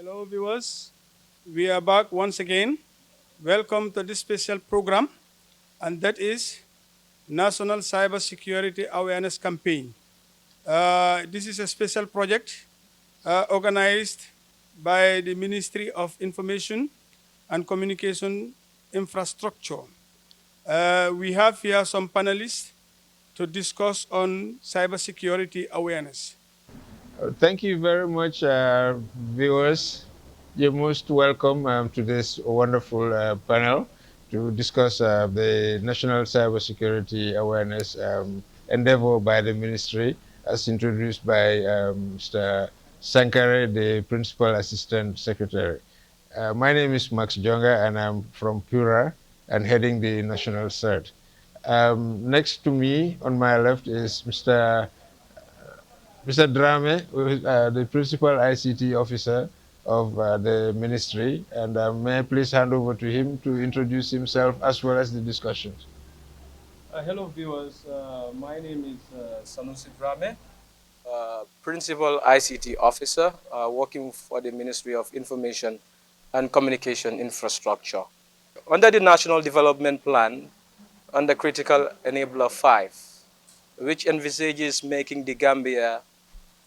Hello, viewers. We are back once again. Welcome to this special program, and that is National Cybersecurity Awareness Campaign. This is a special project organized by the Ministry of Information and Communication Infrastructure. We have here some panelists to discuss on cybersecurity awareness. Thank you very much, viewers. You're most welcome to this wonderful panel to discuss the National Cybersecurity Awareness endeavor by the Ministry, as introduced by Mr. Sankare, the Principal Assistant Secretary. My name is Max Jonga, and I'm from Pura and heading the National CERT. Next to me, on my left, is Mr. Drame, who is the Principal ICT Officer of the Ministry, and may I please hand over to him to introduce himself as well as the discussions. Hello, viewers. My name is Sanusi Drame, Principal ICT Officer working for the Ministry of Information and Communication Infrastructure. Under the National Development Plan, under Critical Enabler 5, which envisages making the Gambia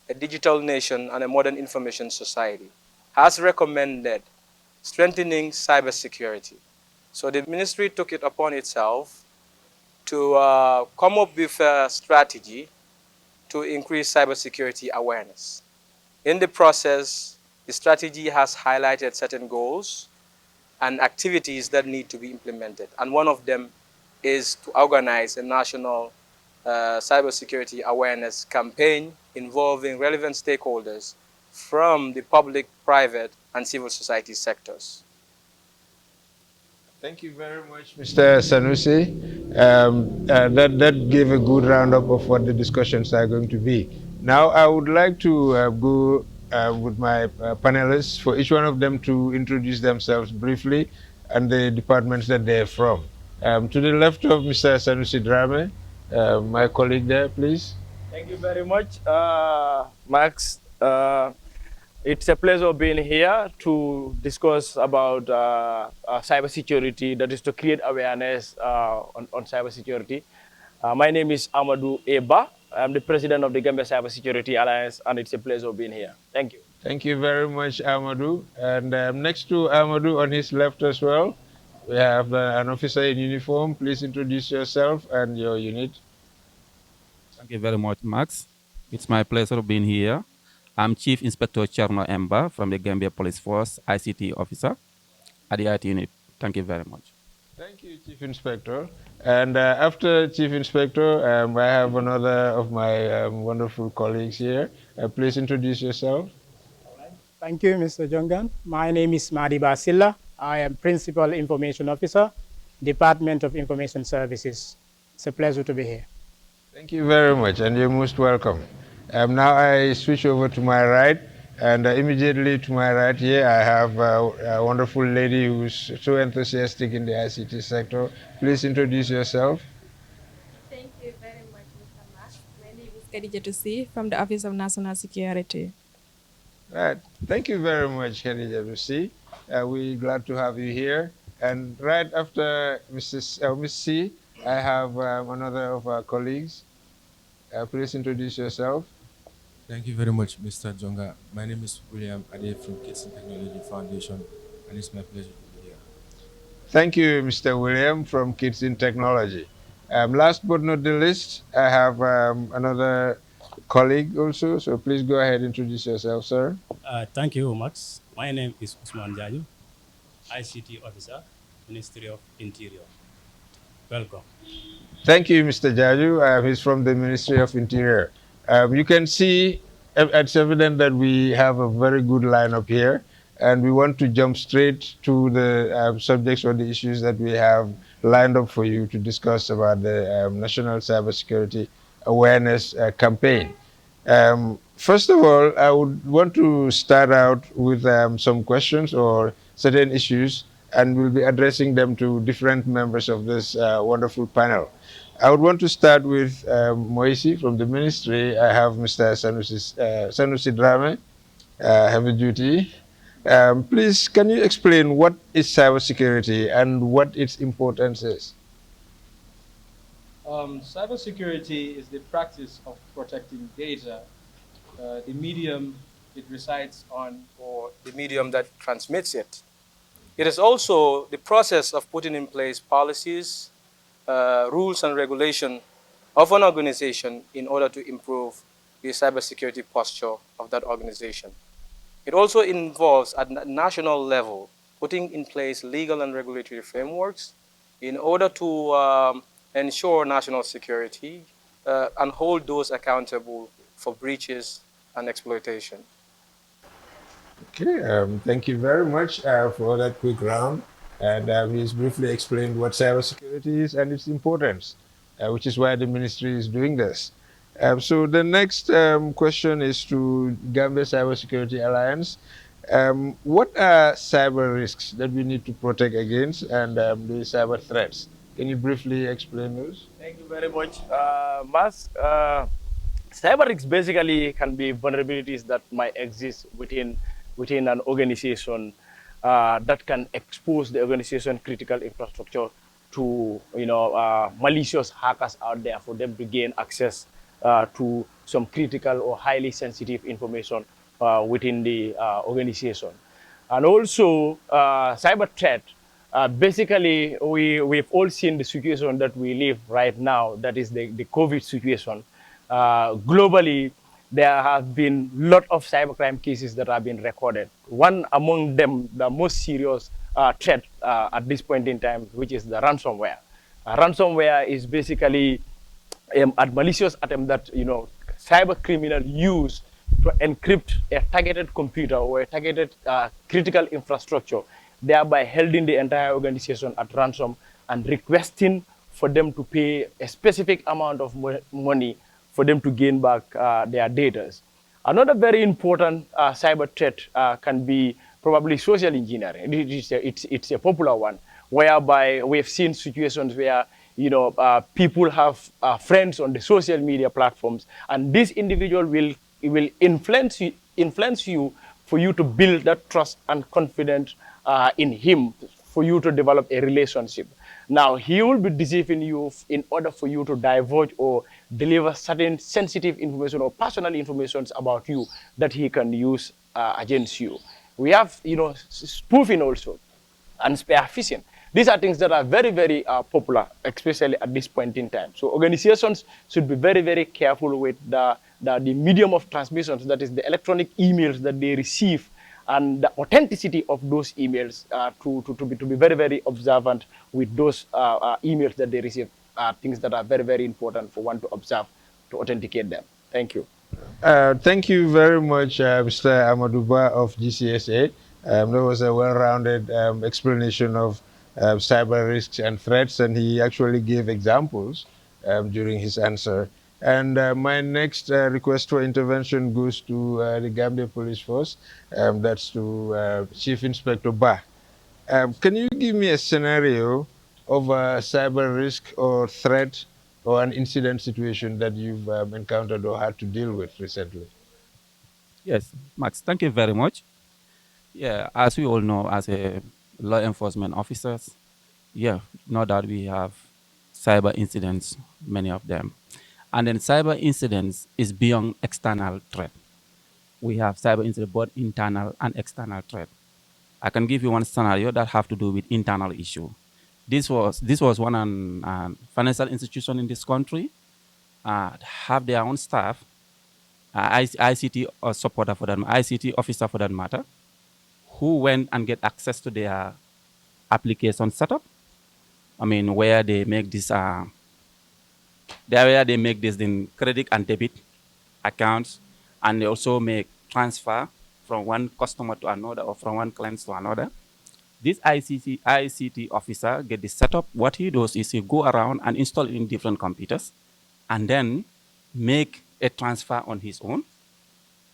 a digital nation and a modern information society, has recommended strengthening cybersecurity. So the ministry took it upon itself to come up with a strategy to increase cybersecurity awareness. In the process, the strategy has highlighted certain goals and activities that need to be implemented. And one of them is to organize a national cybersecurity awareness campaign involving relevant stakeholders from the public, private, and civil society sectors. Thank you very much, Mr. Sanusi. That gave a good roundup of what the discussions are going to be. Now, I would like to go with my panelists for each one of them to introduce themselves briefly and the departments that they're from. To the left of Mr. Sanusi Drame, my colleague there, please. Thank you very much, Max. It's a pleasure being here to discuss about cybersecurity, that is to create awareness on cybersecurity. My name is Amadou Eba. I'm the president of the Gambia Cybersecurity Alliance, and it's a pleasure being here. Thank you. Thank you very much, Amadou. And next to Amadou, on his left as well, we have an officer in uniform. Please introduce yourself and your unit. Thank you very much, Max. It's my pleasure being here. I'm Chief Inspector Cherno Emba from the Gambia Police Force, ICT Officer at the IT unit. Thank you very much. Thank you, Chief Inspector. And after Chief Inspector, I have another of my wonderful colleagues here. Please introduce yourself. Thank you, Mr. Jongan. My name is Madi Basilla. I am Principal Information Officer, Department of Information Services. It's a pleasure to be here. Thank you very much, and you're most welcome. Now I switch over to my right, and immediately to my right here, I have a wonderful lady who's so enthusiastic in the ICT sector. Please introduce yourself. Thank you very much, Mr. Mash. My name is Khadija Tusi from the Office of National Security. Right. Thank you very much, Khadija Tusi. We're glad to have you here. And right after Miss C, I have another of our colleagues. Please introduce yourself. Thank you very much, Mr. Jonga. My name is William Ade from Kids and Technology Foundation, and it's my pleasure to be here. Thank you, Mr. William from Kids in Technology. Last but not the least, I have another colleague also, so please go ahead and introduce yourself, sir. Thank you, Max. My name is Usman Jaju, ICT Officer, Ministry of Interior. Welcome. Thank you, Mr. Jaju. He's from the Ministry of Interior. You can see it's evident that we have a very good lineup here, and we want to jump straight to the subjects or the issues that we have lined up for you to discuss about the National Cybersecurity Awareness Campaign. First of all, I would want to start out with some questions or certain issues, and we'll be addressing them to different members of this wonderful panel. I would want to start with MOICI from the ministry. I have Mr. Sanusi Drame, heavy duty. Please, can you explain what is cybersecurity and what its importance is? Cybersecurity is the practice of protecting data, the medium it resides on, or the medium that transmits it. It is also the process of putting in place policies, rules, and regulation of an organization in order to improve the cybersecurity posture of that organization. It also involves at national level putting in place legal and regulatory frameworks in order to ensure national security and hold those accountable for breaches and exploitation. Okay, thank you very much for that quick round. And he's briefly explained what cybersecurity is and its importance, which is why the ministry is doing this. So the next question is to Gambia Cybersecurity Alliance. What are cyber risks that we need to protect against and the cyber threats? Can you briefly explain those? Thank you very much, Mas. Cyber risks basically can be vulnerabilities that might exist within an organization that can expose the organization critical infrastructure to malicious hackers out there for them to gain access to some critical or highly sensitive information within the organization. And also cyber threat. Basically, we've all seen the situation that we live right now, that is the COVID situation. Globally, there have been a lot of cybercrime cases that have been recorded. One among them, the most serious threat at this point in time, which is the ransomware. Ransomware is basically a malicious attempt that cyber criminal use to encrypt a targeted computer or a targeted critical infrastructure, thereby holding the entire organization at ransom and requesting for them to pay a specific amount of money for them to gain back their data. Another very important cyber threat can be probably social engineering. It's a popular one, whereby we've seen situations where people have friends on the social media platforms, and this individual will influence you for you to build that trust and confidence in him, for you to develop a relationship. Now, he will be deceiving you in order for you to divulge or deliver certain sensitive information or personal information about you that he can use against you. We have, spoofing also and spear phishing. These are things that are very, very popular, especially at this point in time. So organizations should be very, very careful with the medium of transmissions, that is the electronic emails that they receive, and the authenticity of those emails to be very, very observant with those emails that they receive, things that are very, very important for one to observe to authenticate them. Thank you. Thank you very much, Mr. Amaduba of GCSA. That was a well-rounded explanation of cyber risks and threats, and he actually gave examples during his answer. And my next request for intervention goes to the Gambia Police Force. That's to Chief Inspector Ba. Can you give me a scenario of a cyber risk or threat or an incident situation that you've encountered or had to deal with recently? Yes, Max, thank you very much. Yeah, as we all know, as a law enforcement officers, yeah, no doubt we have cyber incidents, many of them. And then cyber incidents is beyond external threat. We have cyber incidents, both internal and external threat. I can give you one scenario that have to do with internal issue. This was one financial institution in this country have their own staff, ICT or supporter for that, ICT officer for that matter, who went and get access to their application setup. I mean, where they make this, where they make this in credit and debit accounts, and they also make transfer from one customer to another or from one client to another. This ICT officer get this setup. What he does is he go around and install it in different computers, and then make a transfer on his own,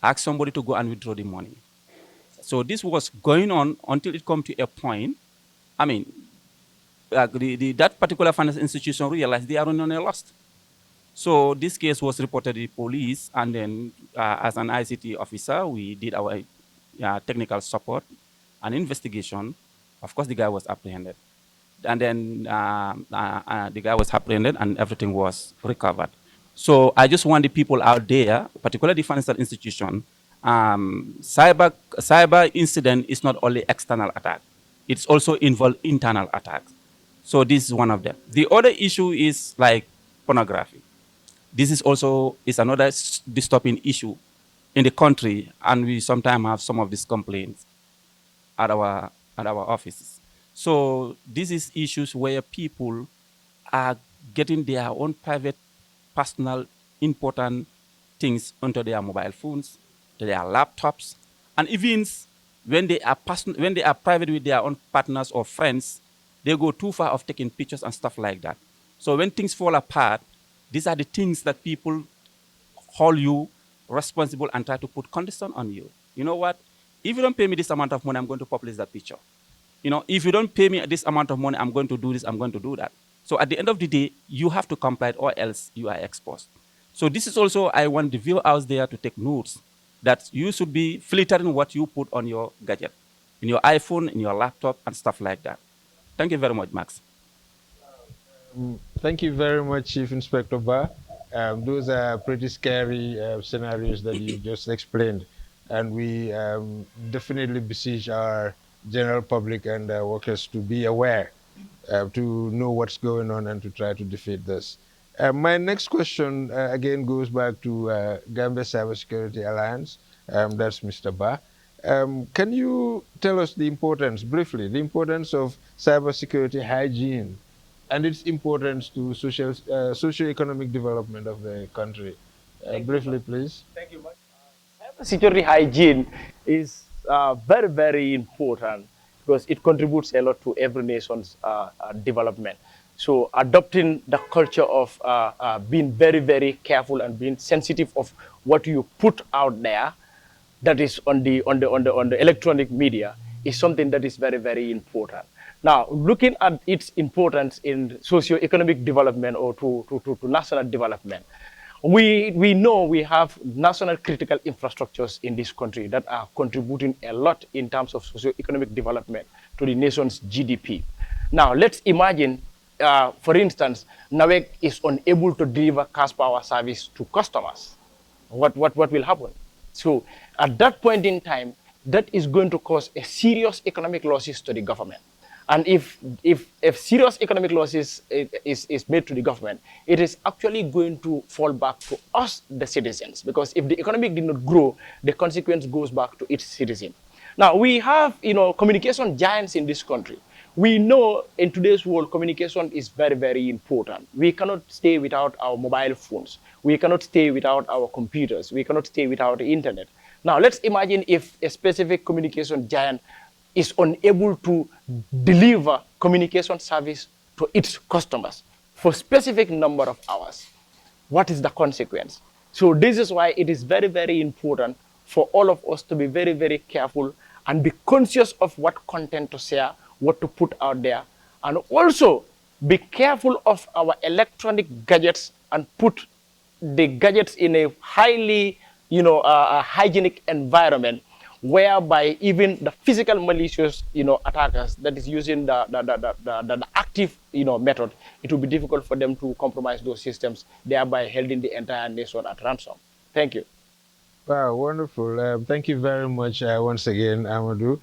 ask somebody to go and withdraw the money. So this was going on until it come to a point. I mean, that particular financial institution realized they are on a loss. So this case was reported to the police, and then as an ICT officer, we did our technical support an investigation. Of course, the guy was apprehended. And then the guy was apprehended and everything was recovered. So I just want the people out there, particularly the financial institution, cyber incident is not only external attack, it's also involve internal attacks. So this is one of them. The other issue is like pornography. This is also is another disturbing issue in the country, and we sometimes have some of these complaints at our offices. So this is issues where people are getting their own private, personal, important things onto their mobile phones, to their laptops, and even when they are private with their own partners or friends, they go too far of taking pictures and stuff like that. So when things fall apart, these are the things that people hold you responsible and try to put condition on you. You know what? If you don't pay me this amount of money, I'm going to publish that picture. If you don't pay me this amount of money, I'm going to do this, I'm going to do that. So at the end of the day, you have to comply or else you are exposed. So this is also, I want the viewer out there to take notes that you should be filtering what you put on your gadget, in your iPhone, in your laptop, and stuff like that. Thank you very much, Max. Thank you very much, Chief Inspector Ba. Those are pretty scary scenarios that you just explained. And we definitely beseech our general public and workers to be aware, to know what's going on and to try to defeat this. My next question again goes back to Gambia Cybersecurity Alliance. That's Mr. Ba. Can you tell us the importance, briefly, the importance of cybersecurity hygiene and its importance to socio-economic development of the country? Briefly, please. Thank you much. Cybersecurity hygiene is very, very important because it contributes a lot to every nation's development. So adopting the culture of being very, very careful and being sensitive of what you put out there, that is on the electronic media, is something that is very, very important. Now, looking at its importance in socio-economic development or to national development, we know we have national critical infrastructures in this country that are contributing a lot in terms of socio-economic development to the nation's GDP. Now, let's imagine, for instance, NAWEC is unable to deliver cash power service to customers. What will happen? So at that point in time, that is going to cause a serious economic losses to the government. And if serious economic losses is made to the government, it is actually going to fall back to us, the citizens, because if the economy did not grow, the consequence goes back to its citizens. Now, we have, communication giants in this country. We know in today's world, communication is very, very important. We cannot stay without our mobile phones. We cannot stay without our computers. We cannot stay without the internet. Now, let's imagine if a specific communication giant is unable to deliver communication service to its customers for a specific number of hours. What is the consequence? So this is why it is very, very important for all of us to be very, very careful and be conscious of what content to share, what to put out there, and also be careful of our electronic gadgets and put the gadgets in a highly, hygienic environment, whereby even the physical malicious, attackers that is using the active, method, it will be difficult for them to compromise those systems, thereby holding the entire nation at ransom. Thank you. Wow, wonderful. Thank you very much once again, Amadou.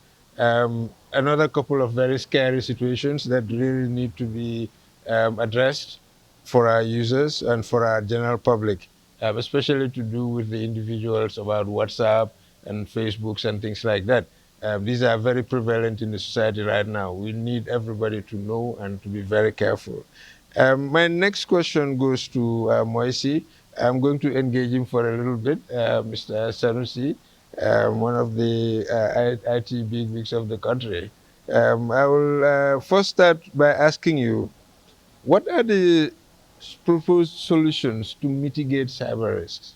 Another couple of very scary situations that really need to be addressed for our users and for our general public, especially to do with the individuals about WhatsApp and Facebooks and things like that. These are very prevalent in the society right now. We need everybody to know and to be very careful. My next question goes to MOICI. I'm going to engage him for a little bit, Mr. Sanusi, one of the IT bigwigs of the country. I will first start by asking you, what are the proposed solutions to mitigate cyber risks?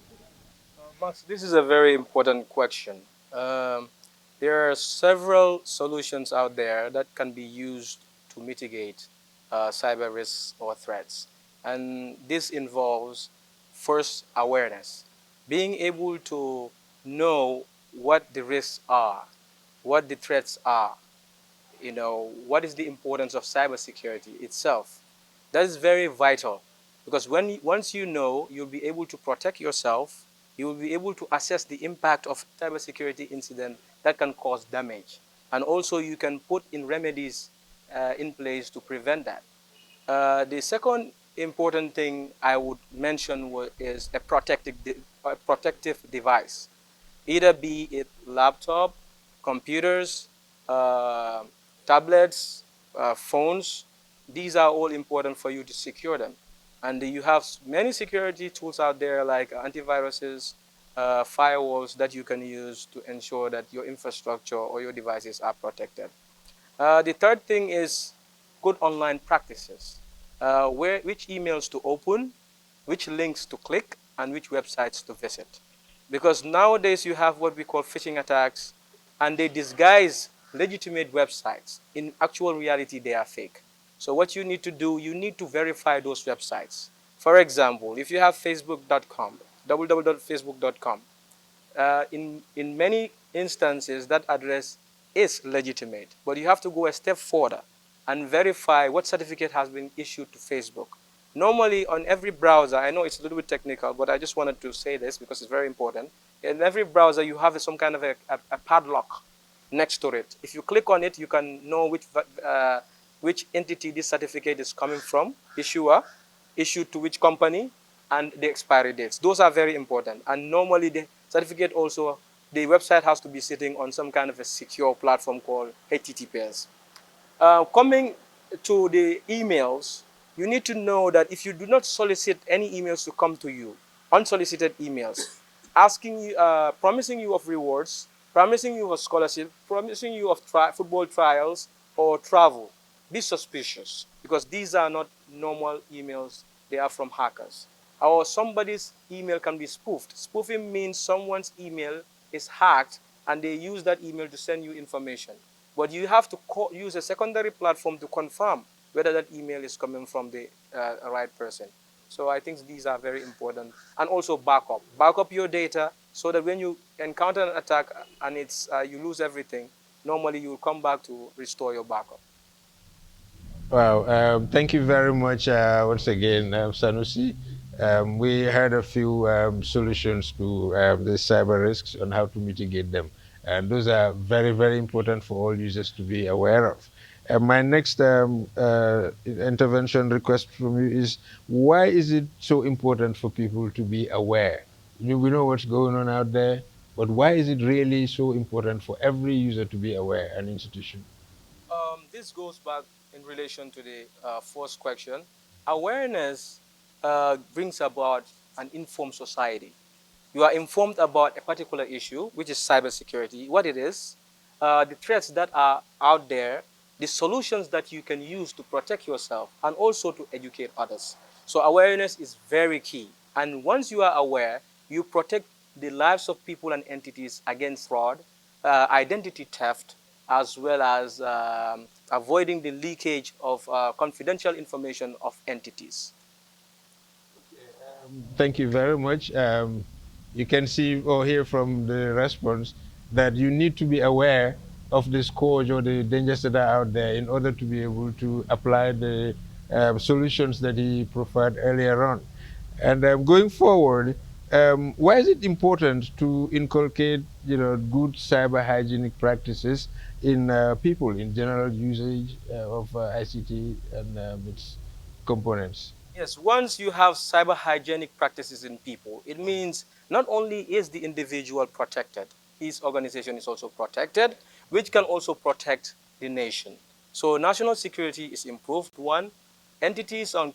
Max, this is a very important question. There are several solutions out there that can be used to mitigate cyber risks or threats. And this involves first awareness, being able to know what the risks are, what the threats are, what is the importance of cybersecurity itself. That is very vital, because once you know, you'll be able to protect yourself. You will be able to assess the impact of cybersecurity incident that can cause damage, and also you can put in remedies in place to prevent that. The second important thing I would mention is a protective device, either be it laptop, computers, uh, tablets, phones. These are all important for you to secure them. And you have many security tools out there like antiviruses, firewalls that you can use to ensure that your infrastructure or your devices are protected. The third thing is good online practices, which emails to open, which links to click, and which websites to visit. Because nowadays you have what we call phishing attacks, and they disguise legitimate websites. In actual reality, they are fake. So what you need to do, you need to verify those websites. For example, if you have facebook.com, www.facebook.com, in many instances, that address is legitimate, but you have to go a step further and verify what certificate has been issued to Facebook. Normally, on every browser, I know it's a little bit technical, but I just wanted to say this because it's very important. In every browser, you have some kind of a padlock next to it. If you click on it, you can know which entity this certificate is coming from, issuer, issued to which company, and the expiry dates. Those are very important. And normally the certificate also, the website has to be sitting on some kind of a secure platform called HTTPS. Coming to the emails, you need to know that if you do not solicit any emails to come to you, unsolicited emails, asking you, promising you of rewards, promising you of scholarship, promising you of football trials or travel, be suspicious, because these are not normal emails. They are from hackers. Or somebody's email can be spoofed. Spoofing means someone's email is hacked and they use that email to send you information. But you have to use a secondary platform to confirm whether that email is coming from the right person. So I think these are very important. And also backup. Backup your data so that when you encounter an attack and you lose everything, normally you will come back to restore your backup. Wow, thank you very much once again, Sanusi. We had a few solutions to the cyber risks on how to mitigate them. And those are very, very important for all users to be aware of. My next intervention request from you is, why is it so important for people to be aware? We know what's going on out there, but why is it really so important for every user to be aware, an institution? This goes back in relation to the first question. Awareness brings about an informed society. You are informed about a particular issue, which is cybersecurity, what it is, the threats that are out there, the solutions that you can use to protect yourself, and also to educate others. So awareness is very key. And once you are aware, you protect the lives of people and entities against fraud, identity theft, as well as avoiding the leakage of confidential information of entities. Thank you very much. You can see or hear from the response that you need to be aware of the scourge or the dangers that are out there in order to be able to apply the solutions that he proffered earlier on. And going forward, why is it important to inculcate, good cyber hygienic practices in people in general usage of ICT and its components? Yes, once you have cyber hygienic practices in people, it means not only is the individual protected, his organization is also protected, which can also protect the nation. So national security is improved. One, entities and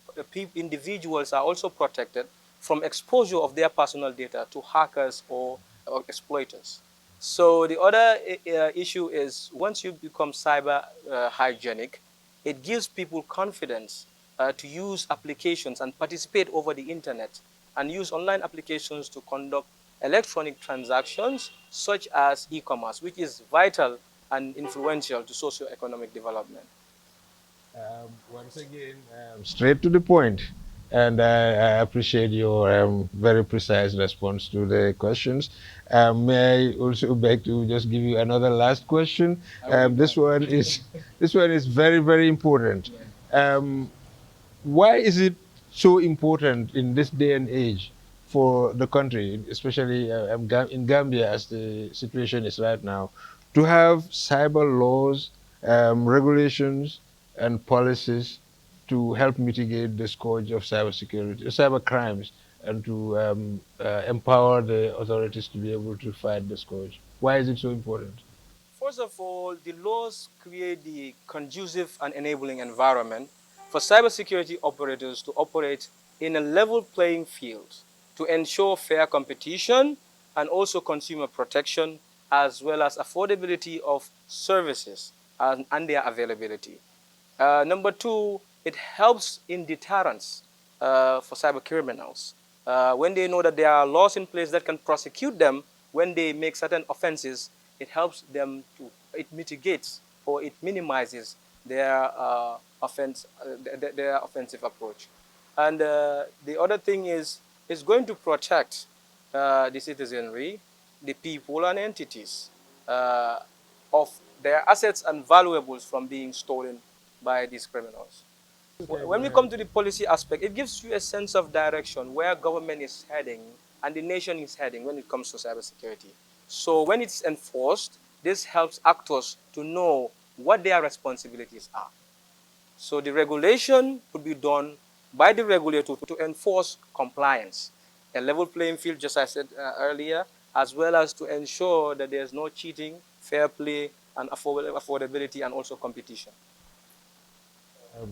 individuals are also protected from exposure of their personal data to hackers or exploiters. So the other issue is once you become cyber hygienic, it gives people confidence to use applications and participate over the internet and use online applications to conduct electronic transactions such as e-commerce, which is vital and influential to socio-economic development. Once again, straight to the point. and I appreciate your very precise response to the questions. May I also beg to just give you another last question? This one is this one is very, very important. Why is it so important in this day and age for the country, especially in Gambia as the situation is right now, to have cyber laws, regulations, and policies to help mitigate the scourge of cybersecurity, cyber crimes, and to empower the authorities to be able to fight the scourge? Why is it so important? First of all, the laws create the conducive and enabling environment for cybersecurity operators to operate in a level playing field to ensure fair competition and also consumer protection, as well as affordability of services and their availability. Number two, it helps in deterrence for cyber criminals. When they know that there are laws in place that can prosecute them when they make certain offenses, it helps them to, it mitigates or it minimizes their their offensive approach. And the other thing is, it's going to protect the citizenry, the people and entities of their assets and valuables from being stolen by these criminals. When we come to the policy aspect, it gives you a sense of direction where government is heading and the nation is heading when it comes to cybersecurity. So when it's enforced, this helps actors to know what their responsibilities are. So the regulation could be done by the regulator to enforce compliance, a level playing field, just as I said earlier, as well as to ensure that there's no cheating, fair play, and affordability, and also competition.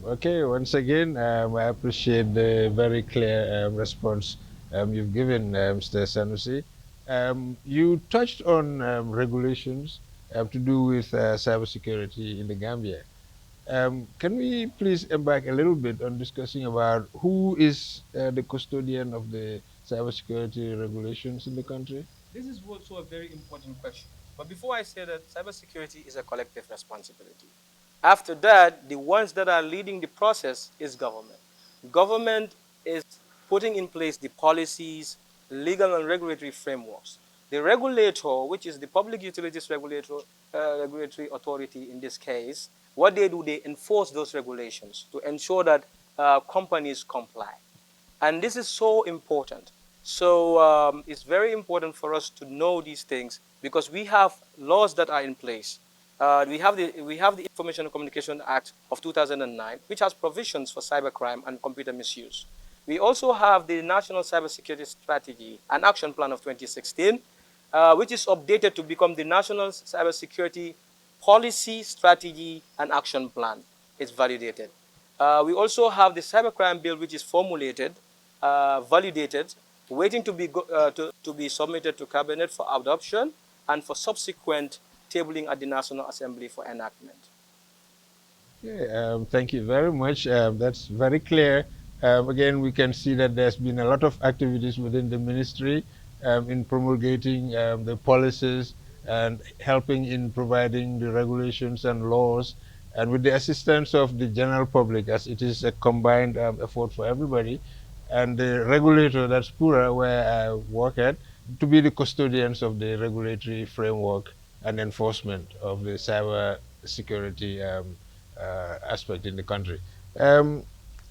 Okay, once again, I appreciate the very clear response you've given, Mr. Sanusi. You touched on regulations to do with cybersecurity in the Gambia. Can we please embark a little bit on discussing about who is the custodian of the cybersecurity regulations in the country? This is also a very important question. But before I say that, cybersecurity is a collective responsibility. After that, the ones that are leading the process is government. Government is putting in place the policies, legal and regulatory frameworks. The regulator, which is the Public Utilities Regulatory Authority in this case, what they do, they enforce those regulations to ensure that companies comply. And this is so important. So it's very important for us to know these things because we have laws that are in place. We have the Information and Communication Act of 2009, which has provisions for cybercrime and computer misuse. We also have the National Cybersecurity Strategy and Action Plan of 2016, which is updated to become the National Cybersecurity Policy, Strategy, and Action Plan. It's validated. We also have the Cybercrime Bill, which is formulated, validated, waiting to be submitted to Cabinet for adoption and for subsequent tabling at the National Assembly for enactment. Okay, thank you very much. That's very clear. Again, we can see that there's been a lot of activities within the ministry in promulgating the policies and helping in providing the regulations and laws, and with the assistance of the general public, as it is a combined effort for everybody, and the regulator, that's PURA, where I work at, to be the custodians of the regulatory framework and enforcement of the cyber security aspect in the country.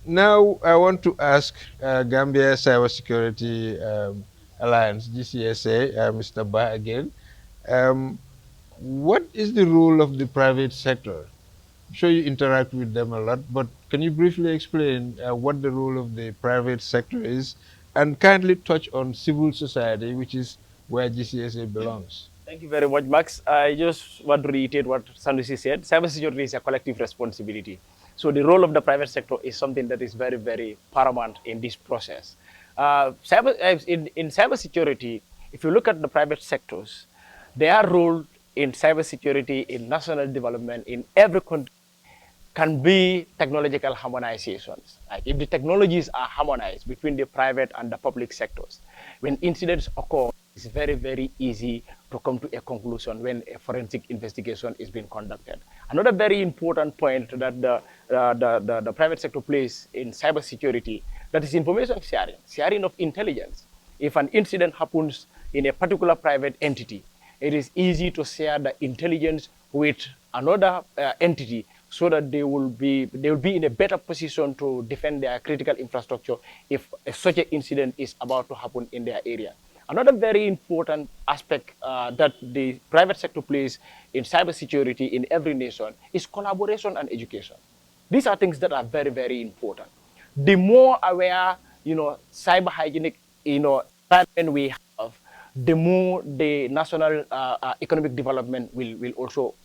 Now, I want to ask Gambia Cybersecurity Alliance, GCSA, Mr. Ba again, what is the role of the private sector? I'm sure you interact with them a lot, but can you briefly explain what the role of the private sector is and kindly touch on civil society, which is where GCSA belongs? Thank you very much, Max. I just want to reiterate what Sanusi said. Cybersecurity is a collective responsibility. So the role of the private sector is something that is very, very paramount in this process. In cybersecurity, if you look at the private sectors, their role in cybersecurity, in national development, in every country, can be technological harmonizations. Like if the technologies are harmonized between the private and the public sectors, when incidents occur, it's very, very easy to come to a conclusion when a forensic investigation is being conducted. Another very important point that the private sector plays in cybersecurity, That is information sharing, sharing of intelligence. If an incident happens in a particular private entity, it is easy to share the intelligence with another entity so that they will be in a better position to defend their critical infrastructure if such an incident is about to happen in their area. Another very important aspect that the private sector plays in cybersecurity in every nation is collaboration and education. These are things that are very, very important. The more aware, cyber hygienic, environment we have, the more the national economic development will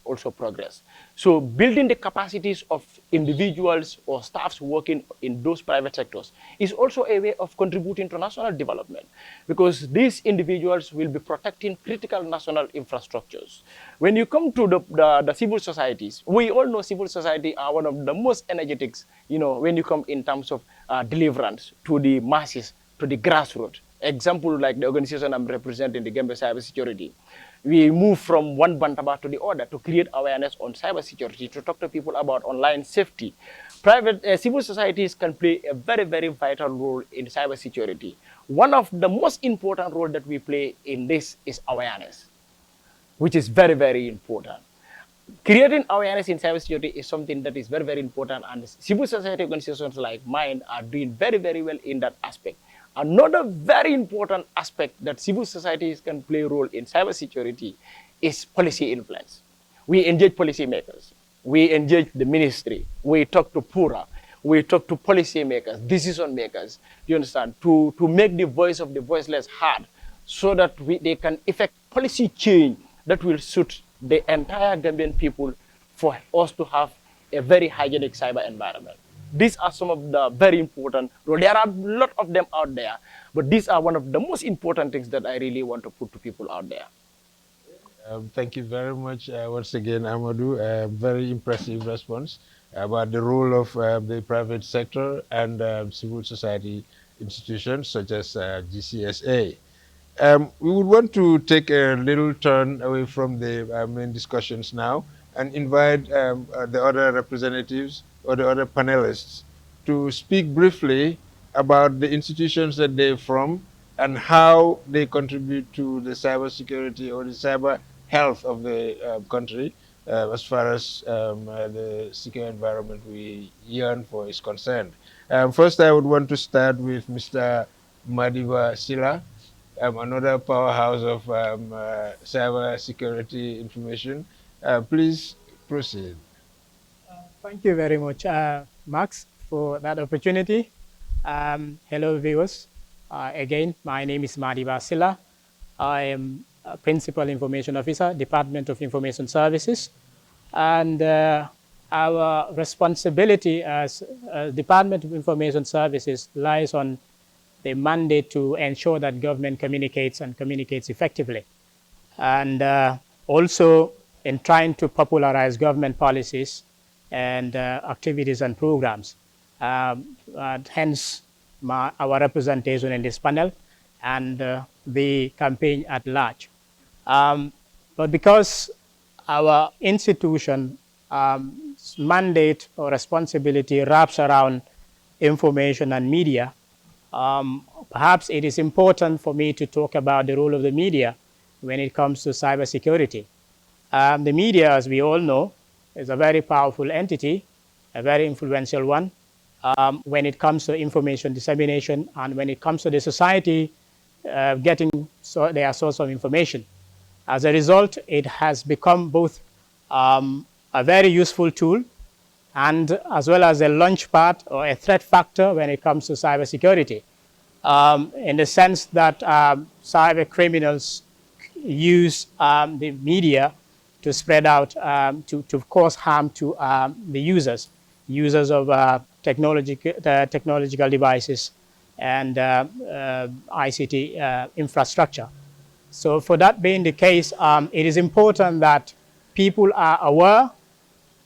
also progress. So building the capacities of individuals or staffs working in those private sectors is also a way of contributing to national development, because these individuals will be protecting critical national infrastructures. When you come to the civil societies, we all know civil society are one of the most energetic, when you come in terms of deliverance to the masses, to the grassroots. Example, like the organization I'm representing, the Gambia Cybersecurity. We move from one bantaba to the other to create awareness on cybersecurity, to talk to people about online safety. Private civil societies can play a very, very vital role in cybersecurity. One of the most important roles that we play in this is awareness, which is very, very important. Creating awareness in cybersecurity is something that is very, very important, and civil society organizations like mine are doing very, very well in that aspect. Another very important aspect that civil societies can play a role in cybersecurity is policy influence. We engage policymakers. We engage the ministry. We talk to Pura. We talk to policymakers, decision makers, you understand, to make the voice of the voiceless heard, so that they can effect policy change that will suit the entire Gambian people for us to have a very hygienic cyber environment. These are some of the very important roles. There are a lot of them out there, but these are one of the most important things that I really want to put to people out there. Thank you very much once again, Amadou. Very impressive response about the role of the private sector and civil society institutions such as GCSA. We would want to take a little turn away from the main discussions now and invite the other representatives or the other panelists to speak briefly about the institutions that they're from and how they contribute to the cybersecurity or the cyber health of the country as far as the secure environment we yearn for is concerned. First, I would want to start with Mr. Madiba Silla, another powerhouse of cyber security information. Please proceed. Thank you very much, Max, for that opportunity. Hello, viewers. Again, my name is Madiba Silla. I am a Principal Information Officer, Department of Information Services. And our responsibility as Department of Information Services lies on the mandate to ensure that government communicates and communicates effectively. And also in trying to popularize government policies and activities and programs. Hence, our representation in this panel and the campaign at large. But because our institution mandate or responsibility wraps around information and media, perhaps it is important for me to talk about the role of the media when it comes to cybersecurity. The media, as we all know, is a very powerful entity, a very influential one when it comes to information dissemination and when it comes to the society getting their source of information. As a result, it has become both a very useful tool and as well as a launch pad or a threat factor when it comes to cybersecurity, in the sense that cyber criminals use the media to spread out, to cause harm to the users of technological devices and ICT infrastructure. So for that being the case, it is important that people are aware,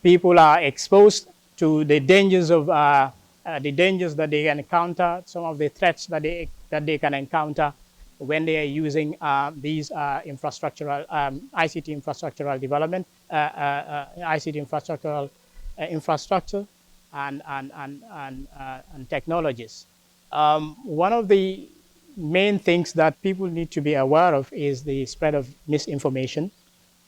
people are exposed to the dangers of the dangers that they can encounter, some of the threats that they can encounter when they are using these infrastructural ICT infrastructural development, ICT infrastructure and technologies. One of the main things that people need to be aware of is the spread of misinformation,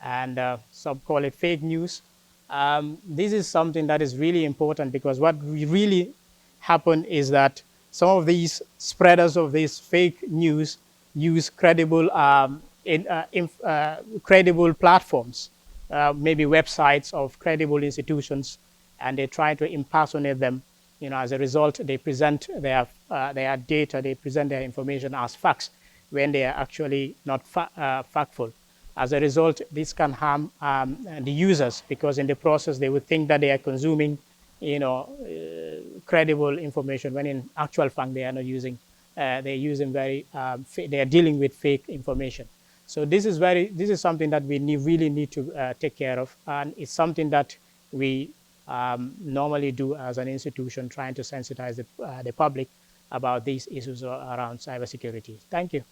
and some call it fake news. This is something that is really important, because what really happen is that some of these spreaders of this fake news use credible credible platforms, maybe websites of credible institutions, and they try to impersonate them. As a result, they present their data, they present their information as facts when they are actually not factful. As a result, this can harm the users, because in the process they would think that they are consuming, credible information, when in actual fact they are not using. They're using they are dealing with fake information. So this is something that we really need to take care of, and it's something that we normally do as an institution, trying to sensitize the public about these issues around cybersecurity. Thank you.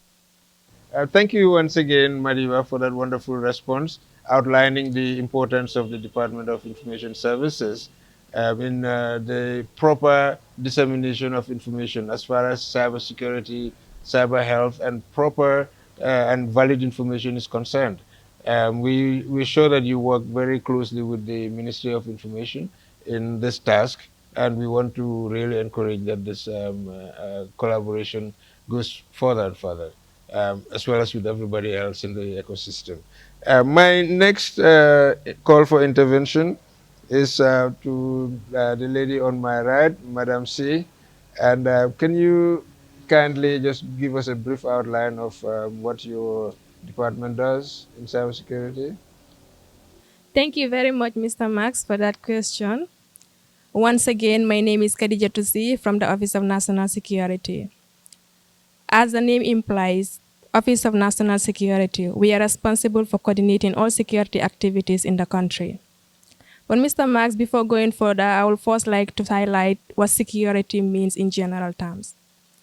Thank you once again, Madiba, for that wonderful response, outlining the importance of the Department of Information Services in the proper dissemination of information as far as cybersecurity, cyber health, and proper and valid information is concerned. We're sure that you work very closely with the Ministry of Information in this task, and we want to really encourage that this collaboration goes further and further, as well as with everybody else in the ecosystem. My next call for intervention is to the lady on my right, Madam C. And can you kindly just give us a brief outline of what your department does in cybersecurity? Thank you very much, Mr. Max, for that question. Once again, my name is Khadija Tusi from the Office of National Security. As the name implies, Office of National Security, we are responsible for coordinating all security activities in the country. But Mr. Max, before going further, I would first like to highlight what security means in general terms.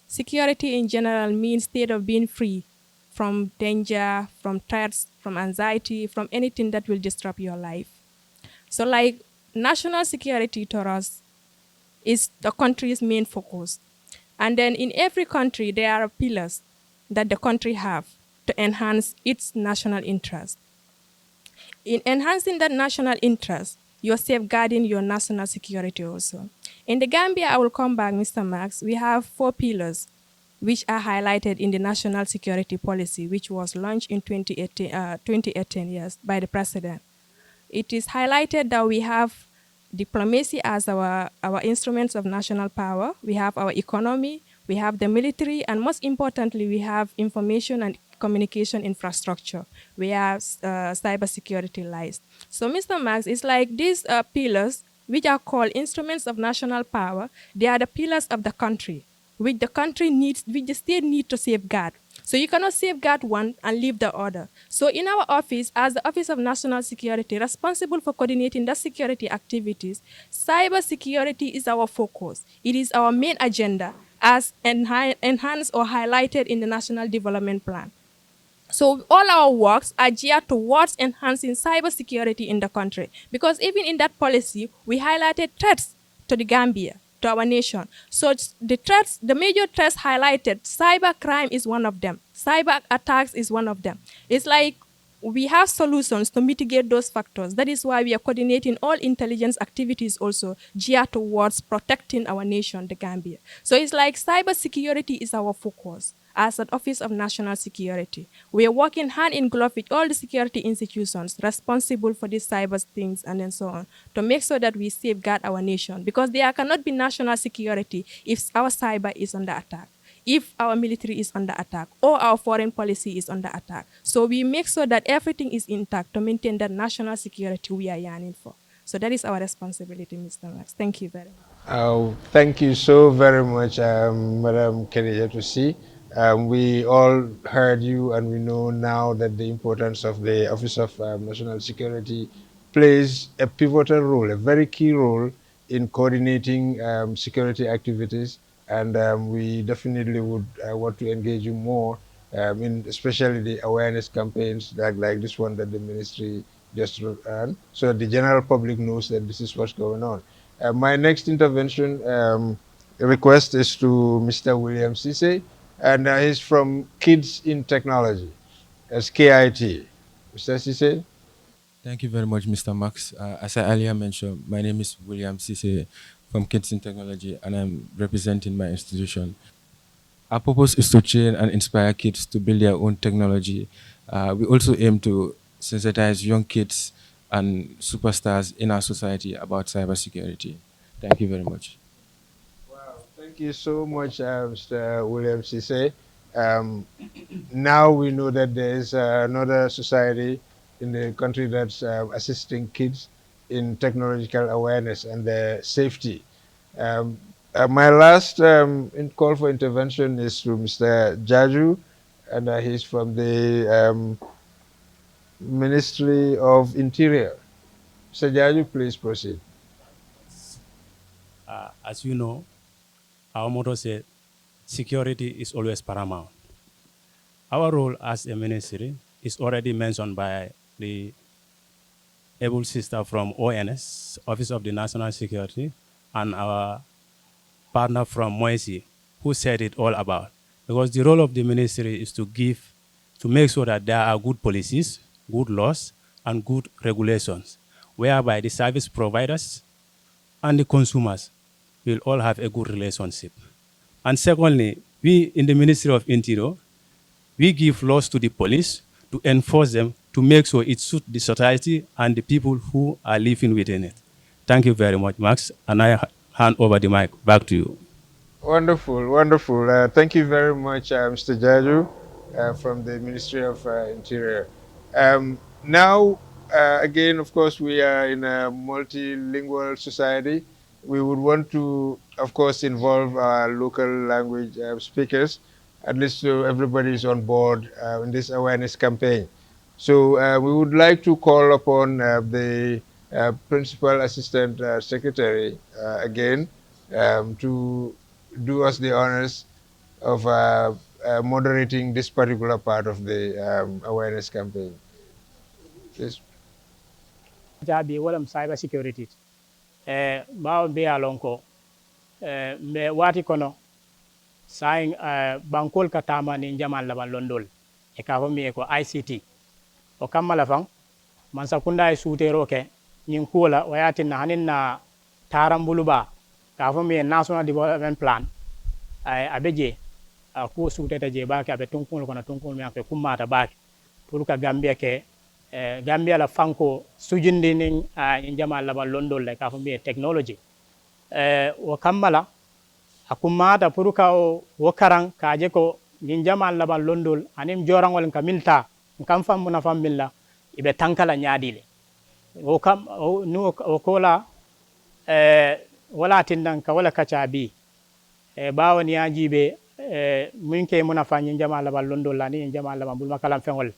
Security in general means state of being free from danger, from threats, from anxiety, from anything that will disrupt your life. So like national security to us is the country's main focus. And then in every country, there are pillars that the country have to enhance its national interest. In enhancing that national interest, you're safeguarding your national security also. In the Gambia, I will come back, Mr. Max, we have 4 pillars which are highlighted in the National Security Policy, which was launched in 2018 yes, by the President. It is highlighted that we have diplomacy as our instruments of national power, we have our economy, we have the military, and most importantly, we have information and communication infrastructure, where cybersecurity lies. So, Mr. Max, it's like these pillars, which are called instruments of national power, they are the pillars of the country, which the state needs to safeguard. So you cannot safeguard one and leave the other. So in our office, as the Office of National Security, responsible for coordinating the security activities, cybersecurity is our focus. It is our main agenda, as enhanced or highlighted in the National Development Plan. So all our works are geared towards enhancing cybersecurity in the country, because even in that policy, we highlighted threats to the Gambia, to our nation. So the major threats highlighted, cyber crime is one of them. Cyber attacks is one of them. It's like we have solutions to mitigate those factors. That is why we are coordinating all intelligence activities also geared towards protecting our nation, the Gambia. So it's like cybersecurity is our focus as an Office of National Security. We are working hand in glove with all the security institutions responsible for these cyber things and then so on, to make sure that we safeguard our nation, because there cannot be national security if our cyber is under attack, if our military is under attack, or our foreign policy is under attack. So we make sure that everything is intact to maintain that national security we are yearning for. So that is our responsibility, Mr. Max. Thank you very much. Thank you so very much, Madam Khadija Tusi. We all heard you, and we know now that the importance of the Office of National Security plays a pivotal role, a very key role in coordinating security activities. And we definitely would want to engage you more in especially the awareness campaigns like this one that the ministry just ran, so that the general public knows that this is what's going on. My next intervention request is to Mr. William Cisse, and he's from Kids in Technology, as KIT. Mr. Cisse? Thank you very much, Mr. Max. As I earlier mentioned, my name is William Cisse from Kids in Technology, and I'm representing my institution. Our purpose is to train and inspire kids to build their own technology. We also aim to sensitize young kids and superstars in our society about cybersecurity. Thank you very much. Wow, thank you so much, Mr. William Cisse. Um, Now we know that there is another society in the country that's assisting kids in technological awareness and their safety. Um, my last call for intervention is to Mr. Jaju, and he's from the Ministry of Interior. Mr. Jaju, please proceed. As you know, our motto says security is always paramount. Our role as a ministry is already mentioned by the able sister from ONS, Office of the National Security, and our partner from MOICI, who said it all about. Because the role of the ministry is to make sure that there are good policies, good laws, and good regulations, whereby the service providers and the consumers will all have a good relationship. And secondly, we in the Ministry of Interior, we give laws to the police to enforce them to make sure it suits the society and the people who are living within it. Thank you very much, Max, and I hand over the mic back to you. Wonderful, wonderful. Thank you very much, Mr. Jaju, from the Ministry of Interior. Now, again, of course, we are in a multilingual society. We would want to, of course, involve our local language speakers, at least so everybody is on board in this awareness campaign. So we would like to call upon the Principal Assistant Secretary again to do us the honors of moderating this particular part of the awareness campaign. Please. Jabi walam cyber security bawo be alonko me wati kono sain bankol katama ni jaman laban londol e ka mi ko ICT o kamala fan man sakunda e sutero ke nyin kola wayati na hanin na tarambuluba ka mi national development plan abeje ko suteta je ba ka be tunkul kono tunkul mi akwe kumata ba pour ka gambia ke Gambia la fanko sujindi ning jamal laban londol le ka mi technology o kammala akumata pour ka o karan ka je ko nin jamal laban londol anim jorangol ka milta kam fam na fam milla ibe tankala nyaadile o kam no o kola wala tindan ka wala kacha bi bawani yajibe min ke muna fa nin jamal laban londol la ni jamal laban bul makalam fengol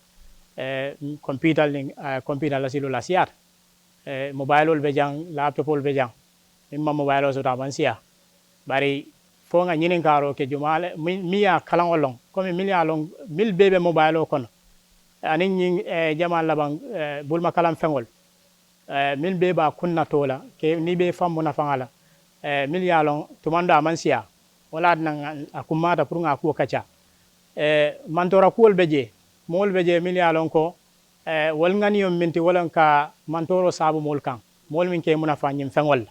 computer ning computer la silo la siat mobile ol bejang laptop ol bejang imma mobile o so tabansia bari fo nga nyinin karo ke jumale miya kalangolong comme miya long mil bebe mobile o kono ani nyin jamal laban bulma kalam fengol mil beba kunna tola ke ni be fammu na fangala mil ya long tumanda mansia wala nan akumata pour nga ko kacha mantora kuol beje mol beje mil ya long ko wal ngani yom minti wala ka mantoro sabu mol kan mol min ke muna fanyim fengol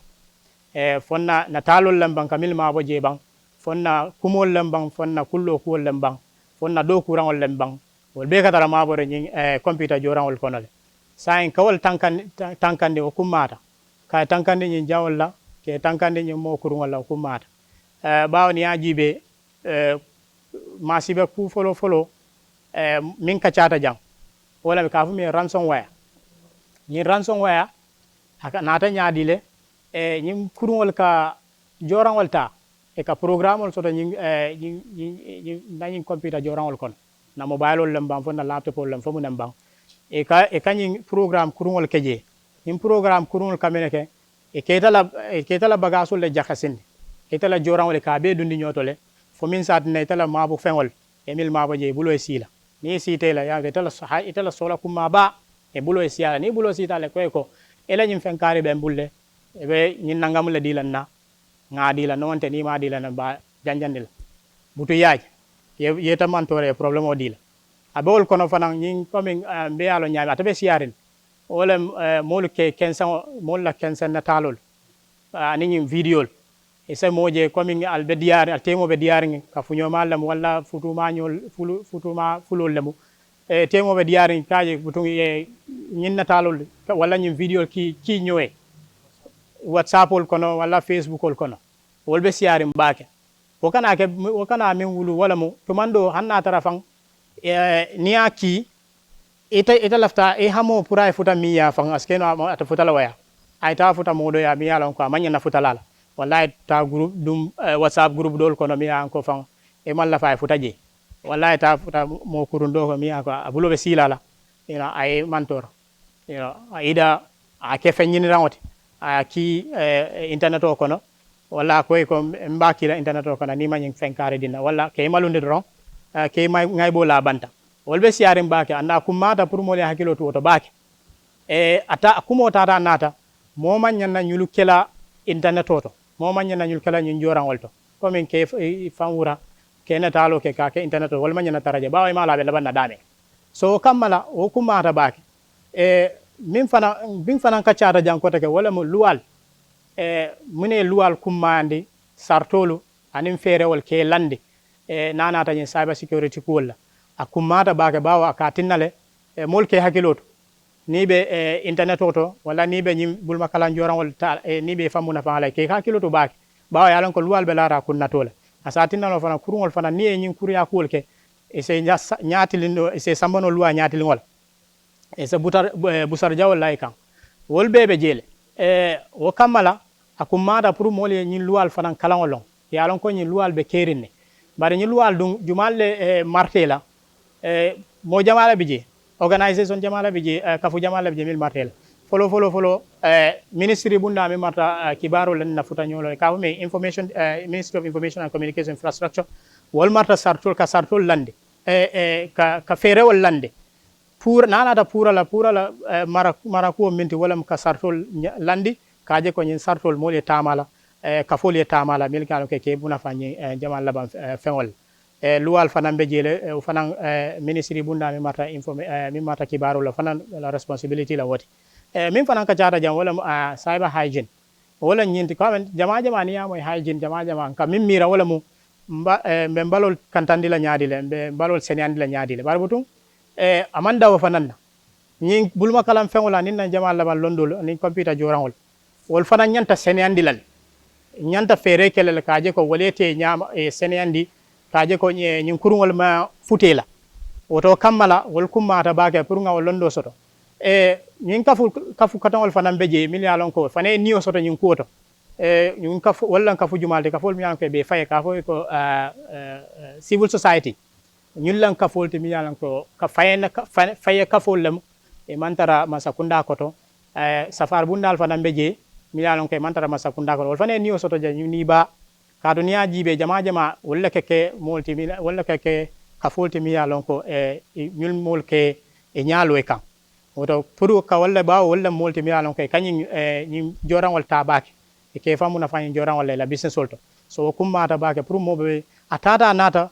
fonna na talol lambang kamil ma boje bang fonna kumol lambang fonna kullo kuol lambang fonna do kurangol lambang wol be katara ma bore nyin computer jorangol konole sain kawol tankande o kumata ka tankande nyin jawalla ke tankande nyin mo kurungol o kumata bawni ajibe masibe ku folo min ka chata jang wala ka fu mi ransomware nyin ransomware aka nata nyaadile ñing kurungol ka jorangol ta e ka programol soto ñing ñing computer jorangol kon na mobile lem bang fo na laptop lem fo mun bang e ka ñing program kurungol keje ñing program kurungol kameneke e ketala bagasul le jakasinde ketala jorangol ka be dundi nyotole fo min sat ne tala mabu fengol emil mabo je bulo sila ni sitela ya itala sola kuma ba e bulo sila ni bulo sita le ko ela ñing fenkari be bulle ebe ñin nangam le dilan na ngadi la non te ni ma di la na ba janjandil butu yaaj ye ta mantore problème o di la abol kono fanan ñing comme be yalo nyaami atabe siyarin wala molu ke kensan mol la kensan na talol ani ñing video e sai moje comme albe diar al temo be diar ka funyo malam wala futuma ñol futuma fulol lemu e temo be diar kaaje butu e ñin na talol wala ñing video ki ñowe whatsapp ol kono wala facebook ol kono wolbe siyarin baake wo kana min wulu wala mo to mando hanna tara fan niya ki ita lafta e hamo pura e futa miya fan askeno ata futa la waya ay ta futa modo ya miya lon ko manya na futa lala wallahi ta group dum whatsapp group dol kono miya ko fan e malla fa futa je wallahi ta futa mo kurundo ko miya ko abulo be silala ina ay mantor ida a ke fenyini rangote a ki internet o kono wala koy ko mbakila internet o kono ni mañing fenkare dina wala ke malunde doron ke ngay bo la banta wolbe siare mbake anda kumata pour mo le hakilo to bake ata kumo tata nata mo manyan na nyulu kela internet to mo manyan na nyulu kela nyin joran wolto comme ke fanwura ke na talo ke ka ke internet to wol manyan na taraje bawo ma la be labanna dame so kamala o kumata bake min fana ka cara jankota ke wala mo luwal mune luwal kummandi sartolu anin ferewol ke lande nanata nyen cyber security kulla akummata bake bawa ka tinnale mol ke hakiloto ni be internet oto wala ni be nyim bulma kala joran ta ni be famuna fa ke hakiloto bake bawa yalan ko luwal be lara kunnatola asa tinnalo fana kurungol fana ni e nyin kuriya kul ke e se nyaatilindo e se sambano luwa nyaatilingol e sa busar jawol lay kan wol bebe jele wo kamala akumada pour mole nyin luwal fanan kalangolon ya lon ko nyin luwal be kerinne bare nyin luwal dum jumalle martela mo jamala bije organisation jamala bije kafu jamala bije mil martela folo ministry bunda mi marta kibaro len na futa nyolo ka me information ministry of information and communication infrastructure wol marta sartol ka sartol lande ka ferewol lande pour nanata pura la mara ko minti wala ka sartol landi kaje ko nyin sartol mole tamala ka folie tamala mil kanu ke buna fanyi jamal laban fengol luwal fanan be jele fanan ministry bunda mi mata kibaro la fanan la responsibility la woti min fanan ka jara jam wala cyber hygiene wala nyinti ko jama ni yamoy hygiene jama ka min mira wala mu be balol kantandi la nyaadi le be balol senandi la nyaadi le barbutum amanda wa fananna ñi bulma kalam fengola nin na jama laban londol ni computer jorangol wol fana nyanta senandi lal nyanta fere kelel kaaje ko wolete nyama senandi kaaje ko ñin kurungol ma futela woto kammala wol kummata baake pour nga londo soto ñin kafu katangol fana beje milyalon ko fane niyo soto ñin kuoto ñin kafu walla kafu jumalde kafol mi ko be faye kafo ko civil society ñun lan kafolti mi yalan ko ka faye kafol lem e mantara masakunda koto safar bundal fana beje mi yalan ko e mantara masakunda koto wol fane niyo soto ja ni ba ka duniya jibe jama walla ke molti mi walla ke kafolti mi yalan ko ñul mol ke e nyaalo e kan woto pour ka walla ba walla molti mi yalan ko kanyi ñi joran wal tabake e ke famuna fani joran wal la business solto so kummata bake pour mo be atata nata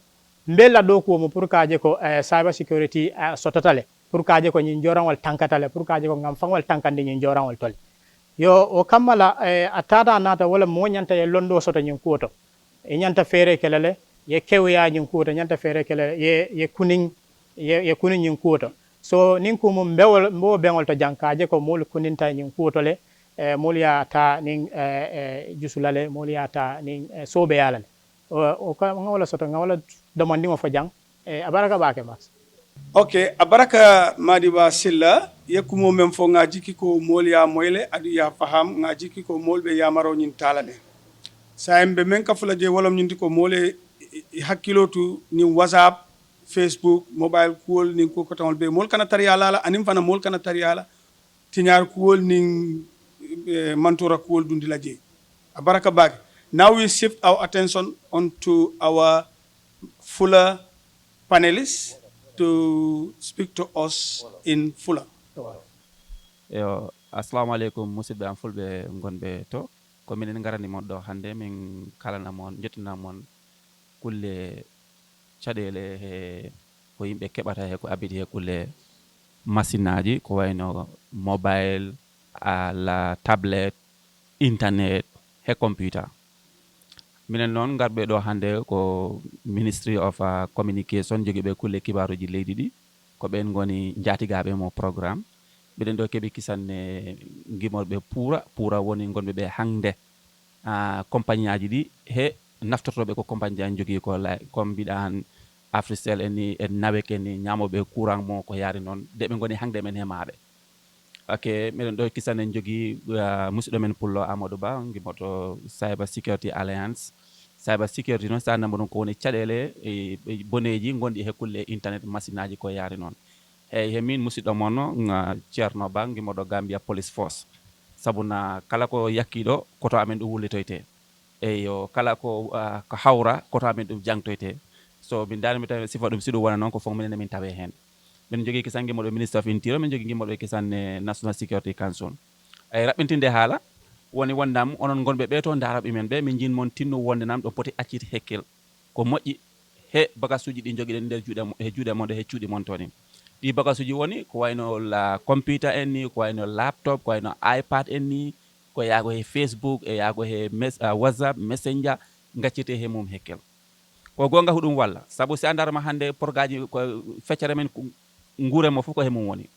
mbella do ko mo pour kaaje ko cyber security sototale pour kaaje ko nyin joranwal tankatale pour kaaje ko ngam fangwal tankande nyin joranwal tole yo o kammala atata nata wala mo nyanta e londo soto nyin kuoto e nyanta fere kelele ye kewya nyin kuoto nyanta fere kelele ye kunin nyin kuoto so nin ko mo mbewol mbo bengol to jankaaje ko mol kuninta nyin kuoto le mol ya ta nin jusulale mol ya ta nin sobe yalale o ka ngawla soto ngawla demandi mo fajang abaraka bake max ok abaraka madiba silla yekumo mem fo nga jiki ko mol ya moyle adu ya faham nga jiki ko molbe ya maro nyin talane saembe men ka fula je wolom nyindi ko mole hakkilotu ni whatsapp facebook mobile call ni ko tawol be mol kana tariyala anim fana mol kana tariyala tinyar call ni mantura call dundi la je abaraka bake. Now we shift our attention onto our fuller panelists to speak to us in fuller. Assalamu alaikum musidɓe am fulɓe gonɓe to ko minen garani mon ɗo hannde min kalana mon jettina mon kulle caɗele he ko yimɓe keɓata he ko abiti he kulle machine aji ko wayno mobile la tablet internet he computer. Minen noon garɓe ɗo hannde ko Ministry of Communication jogi ɓe kulle kibaruji leydi ɗi ko ɓen goni jatigaɓe mo programme mbiɗen ɗo keeɓi kisanne gimorɓe puura woni gonɓe ɓe hannde compagnie aji ɗi he naftortoɓe ko compagnie aji jogui ko comme mbiɗa han Africell en nawek en ñamoɓe courant mo ko yaari noon de ɓe goni hannde men hemaɓe. Ok, miɗen ɗo kisanne jogui musidɗo men pullo Amadou Ba gimoto Cybersecurity Alliance. Cybersecurity noon sa nambo ɗum ko woni caɗele boneji gonɗi he kulle internet machine aji ko yaari noon. Eyyi he min musidɗo moon ceerno Ba gimoɗo Gambia Police Force sabuna kala ko yakkiɗo koto amen ɗum wullitoyte eyo kala ko hawra koto amen ɗum jangtoyte so min dani mi tawi sifa ɗum siɗum wona noon ko fof minen min tawe hen min jogui kisan gimoɗo Ministre of Interior min jogui gimoɗo kisan National Security Council ay raɓɓintinde haala woni wondam onon gonɓe ɓe to daraɓe men ɓe min jin moon tinno wonde nam ɗo poti accide hekkel ko moƴƴi he bagage uji ɗi joguiɗen nder juuɗe mon he cuuɗi mon toni ɗi bagage uji woni ko wayno la computer en ni ko wayno laptop ko wayno iPad en ni ko yaago he Facebook e yaago he WhatsApp Messenger gaccete he mum hekkel ko gonga huɗum walla saabu si a darma hannde porgaji ko feccere men nguure mo fof ko he mum woni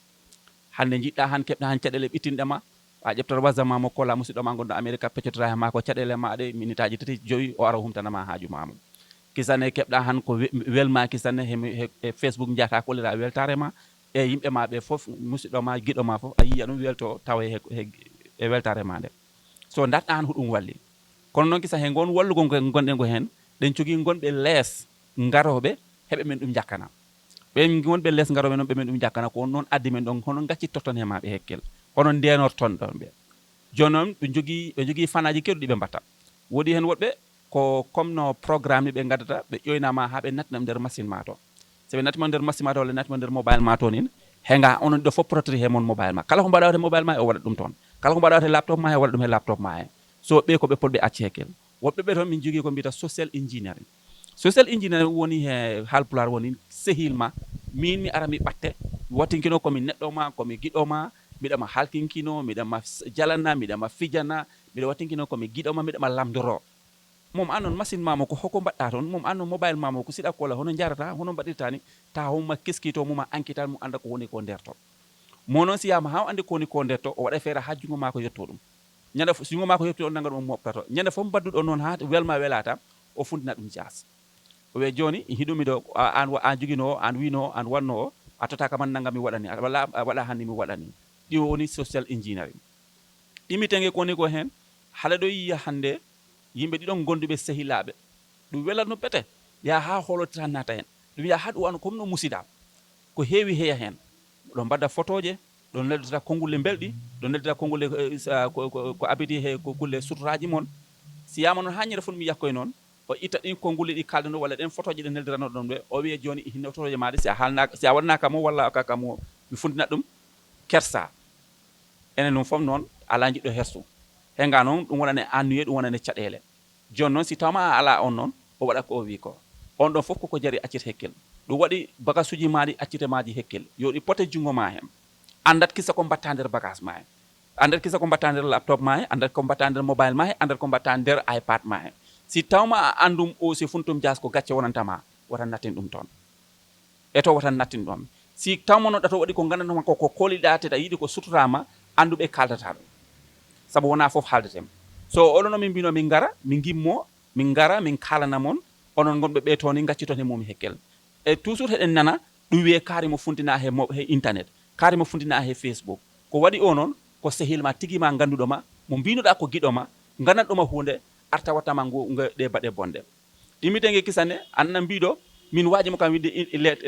hannde jiɗɗa han keɓɗa han caɗele ɓittinɗema a ƴeftat WhatsApp ma mo kolla musidɗo ma gonɗo America peccotira he ma ko caɗele maɗe minute aji 3 joyi o ara humtanama haaju mamum kisane keɓɗa han ko welma kisane he Facebook jata kollira weltare ma e yimɓe ma ɓe fof musidɗo ma giɗo ma fof a yiya ɗum welto tawa e weltare ma nde so datɗa han huɗum walli kono noon kisa he gon wallugol gonɗen go hen ɗen cogui gonɓe lees garoɓe heɓe men ɗum jakkana ɓen gonɓe lees garoɓe noon ɓe men ɗum jakkana ko noon addi men ɗon hono gaccittorton he maɓe hekkel hono ndenorton ɗon ɓe joni noon ɓe jogui fanaji kedduɗi ɓe mbatta woodi hen woɗɓe ko comme no programme ni ɓe gaddata ɓe ƴoynama ha ɓe nattina nder machine ma to so ɓe nattima nder machine ma to walla nattima nder mobile ma to nin henga onon ɗo fof protégé he mon mobile ma kala ko mbaɗa wate mobile ma e o waɗa ɗum toon kala ko mbaɗa wate laptop ma e waɗa ɗum he laptop ma he so ɓe ko ɓe potɓe acci hekkel woɓɓe ɓe toon min jogui ko mbiyata social engineering woni he halpular woni sehil ma min mi ara mi ɓatte wattinkino komi neɗɗo ma komi giɗo ma miɗama halkinkino miɗama jalana miɗama fijana miɗa wattinkino komi giɗo ma miɗama lamdoro mom annon machine mamo ko hoko mbaɗɗa toon mom annon mobile mamo ko siɗa kola hono jarata hono mbaɗirta ni ta homma keskito muma enquêtal mum anda ko woni ko nder to mo noon si yama ha andi ko woni ko nder to o waɗa feere ha jungo ma ko yetto ɗum ñande jungo ma ko yetto on nanga ɗum moftato ñande fof mbadduɗo noon ha welma welata o fundina ɗum jas o wi joni hiɗumi ɗo an joguino an wino an wanno o a tota kaman nanga mi waɗani walla waɗa hanni mi waɗani ɗi woni social engineering ɗimitenge ko woni ko hen haɗa ɗo yiya hande yimɓe ɗiɗon gonduɓe sehilaɓe ɗum welat no pete ya ha holotita nata hen ɗum ya ha ɗum an comme no musida ko heewi heeya hen ɗon mbadda photoje ɗon neldata kongulle belɗi ɗon neldata kongulle ko abiti he ko kulle suturaji mon si yama noon ha ñere fo mi yakkoye noon o itta ɗin kongulle ɗi kalɗano walla ɗen photoje ɗe neldirano ɗon ɓe o wiye joni hinno photoje maɗe si a waɗnaka mo walla kaka mo mi fundinat ɗum kersa enen ɗum fof noon ala jiɗɗo hersu henga noon ɗum wonane annuye ɗum wonane caɗele joni noon si tawma a ala on noon o waɗa ko o wi ko on ɗon fof koko jari accite hekkel ɗum waɗi bagage uji maɗi accite maji hekkel yo ɗi pote jungo ma hen andat kissa ko mbatta nder bagage ma he andat kissa ko mbatta nder laptop ma he andat ko mbatta nder mobile ma he andat ko mbatta nder iPad ma he si tawma a andum o si funtum jas ko gacce wonantama watan nattin ɗum toon e to watan nattin ɗon si tawma noon ɗato waɗi ko gandanoma ko koliɗa te a yiiɗi ko suturama anduɓe kaldata ɗum saabu wona foof haaldetem so oɗon min mbino min gara min gimmo min gara min kalana mon onon gonɓe ɓe toon ni gacciton he mum hekkel e toujours heɗen nana ɗum wiye kaari mo funtina he internet kaari mo funtina he Facebook ko waɗi o noon ko sehilma tiguima ganduɗoma mo mbinoɗa ko giɗoma gandanɗoma hunde arta wattama ɗe baɗe bonde ɗimitenge kisane anna mbiɗo min wajimo kam winde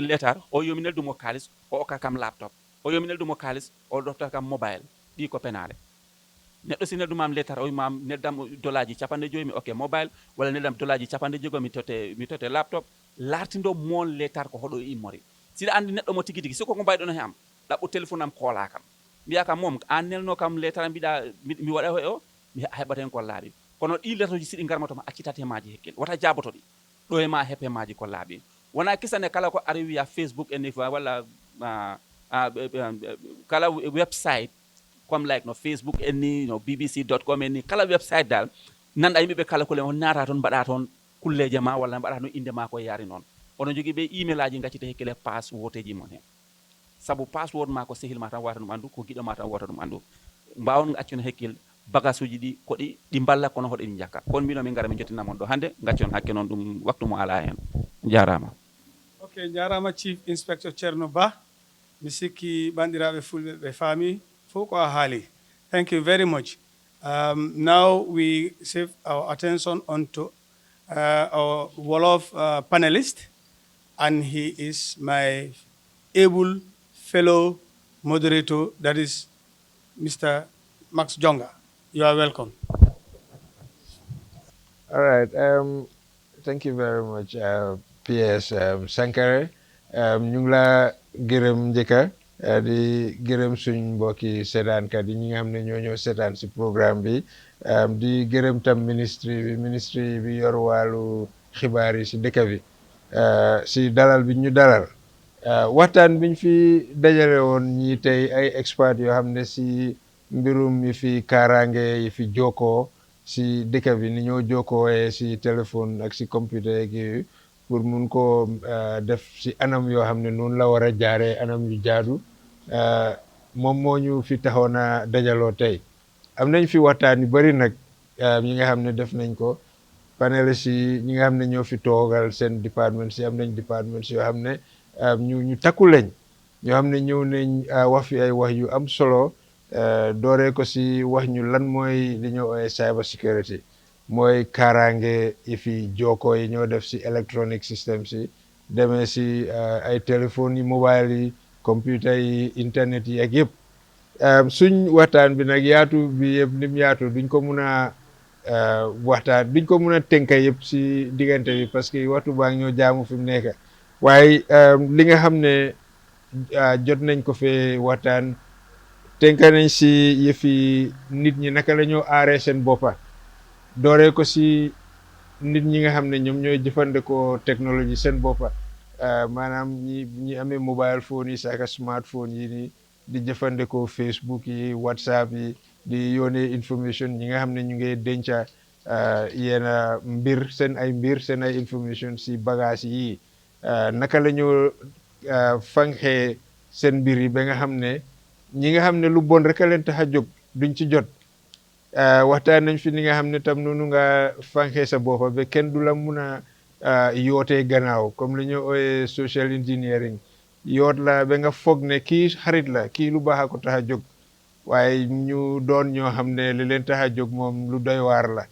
lettre o yomi neldumo kalis o okka kam laptop o yomi neldumo kalis o ɗofta kam mobile ɗi ko penale neɗɗo si neldumam lettre o wimam neldam $ji 50 mi okke mobile walla neldam $ji 50 mi tote laptop lartindo mon lettre ko hoɗo immori siɗa andi neɗɗo mo tigi tigi siko ko mbayɗon he am ɗaɓɓu téléphone am koola kam mbiya kam mom an nelno kam lettre mbiɗa mi waɗa o mi heɓaten ko laaɓi kono ɗi lettoji siɗi garma to ma accitate maji hekkel wata jabotoɗi ɗo e ma hepe maji ko laaɓi wona kisane kala ko ari wiya Facebook en walla kala website comme like no Facebook en ni no bbc.com en ni kala website dal nanɗa yimɓeɓe kala kole on naata toon mbaɗa toon kulleje ma walla mbaɗa toon inde ma ko yaari noon onon jogui ɓe email aji gaccite hekkele password ji mon hen saabu password ma ko sehil ma tan wata ɗum andu ko guiɗo ma tan wata ɗum andu mbawon accuno hekkil bagage uji ɗi ɗi balla kono hoɗe ɗi jakka kono mbino min gara min jettinamon ɗo hande gaccon hakke noon ɗum waktu mo ala hen jarama ok jarama Chief Inspector Thierno Ba mi sikki bandiraɓe fulɓe ɓe faami fof ko a haali. Thank you very much. Now we shift our attention onto our Wolof panelist, and he is my able fellow moderator, that is Mr. Max Jonga. You are welcome. All right. Thank you very much, PS Sankare. Ñu ngi la gërëm njëkka di gërëm suñ mbokki seetaankat yi ñi nga xam ne ñoo ñëw seetaan si programme bi di gërëm tam ministre bi yor wàllu xibaar yi si dëkk bi si dalal bi ñu dalal waxtaan biñ fi dajale woon ñi tey ay expert yoo xam ne si mbirum yi fi kaaraange yi fi jokkoo si dëkk bi ni ñoo jokkoowee si téléphone ak si computer yeeg yooyu pour mun ko def si anam yoo xam ne noonu la war a jaaree anam yu jaadu moom moo ñu fi taxoon a dajaloo tey am nañ fi waxtaan yu bëri nag ñi nga xam ne def nañ ko panélistes yi ñi nga xam ne ñoo fi toogal seen département si am nañ département yoo xam ne ñu takku lañ ñoo xam ne ñëw nañ wax fi ay wax yu am solo dooree ko si wax ñu lan mooy li ñoo ooyee cybersecurity mooy kaaraange yi fi jokkoo yi ñoo def si electronic system si demee si ay téléphones yi mobile yi computer yi internet yi ak yëpp suñ waxtaan bi nag yaatu bi yëpp nim yaatu duñ ko mun a waxtaan duñ ko mun a tënka yëpp si diggante bi parce que waxtu baa ngi ñoo jaamu fi mu nekk waaye li nga xam ne jot nañ ko fee waxtaan tënka nañ si yëfi nit ñi naka la ñoo aaree seen boppa dooree ko si nit ñi nga xam ne ñoom ñooy jëfandikoo technologie seen boppa maanaam ñi amee mobile phone yi saaka smartphone yi ni di jëfandikoo Facebook yi WhatsApp yi di yónnee information ñi nga xam ne ñu ngi denca yenn seen ay information si bagage yi naka la ñoo fanxee seen mbir yi ba nga xam ne ñi nga xam ne lu bon rek a leen tax a jóg duñ ci jot waxtaan nañ fi ni nga xam ne tam noonu nga fanxee sa boppa ba kenn du la mun a yootee gannaaw comme li ñu ooyee social engineering yoot la ba nga foog ne kii xarit la kii lu baax a ko tax a jóg waaye ñu doon ñoo xam ne li leen tax a jóg moom lu doy waar la